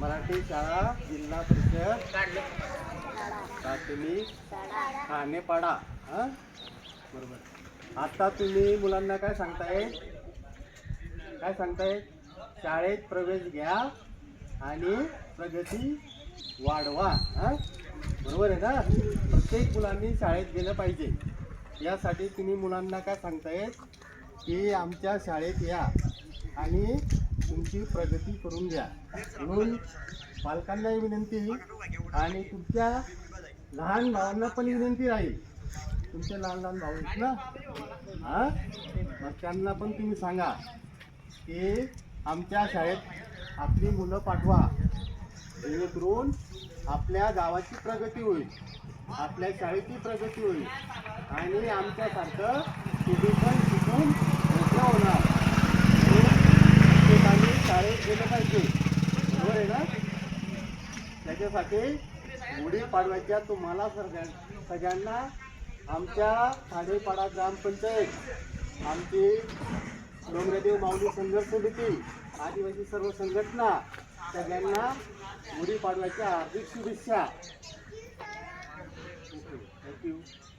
मराठी शाळा जिल्हा परिषद प्राथमिक ठाणेपाडा. हां बरोबर. आता तुम्ही मुलांना काय सांगताय? शाळेत प्रवेश घ्या आणि प्रगती वाढवा. हां बरोबर आहे ना. प्रत्येक मुलांनी शाळेत गेलं पाहिजे. यासाठी तुम्ही मुलांना काय सांगताय की आमच्या शाळेत या आणि तुमची प्रगती करून घ्या. म्हणून पालकांनाही विनंती आणि तुमच्या लहान भावांना पण विनंती राहील. तुमचे लहान लहान भाऊ आहेत ना, हां मग त्यांना पण तुम्ही सांगा की आमच्या शाळेत आपली मुलं पाठवा, जेणेकरून आपल्या गावाची प्रगती होईल, आपल्या शाळेची प्रगती होईल आणि आमच्यासारखं तुम्ही पण शिकून मोठं होणार. प्रत्येकाने शाळेत गेलं पाहिजे. बरोबर आहे ना. त्याच्यासाठी गुढीपाडव्याच्या तुम्हाला सगळ्यांना आमच्या ठाणेपाडा ग्रामपंचायत, आमची डोंगरदेव माऊली संघर्ष समिती, आदिवासी सर्व संघटना सगळ्यांना गुढीपाडव्याच्या हार्दिक शुभेच्छा. थँक्यू.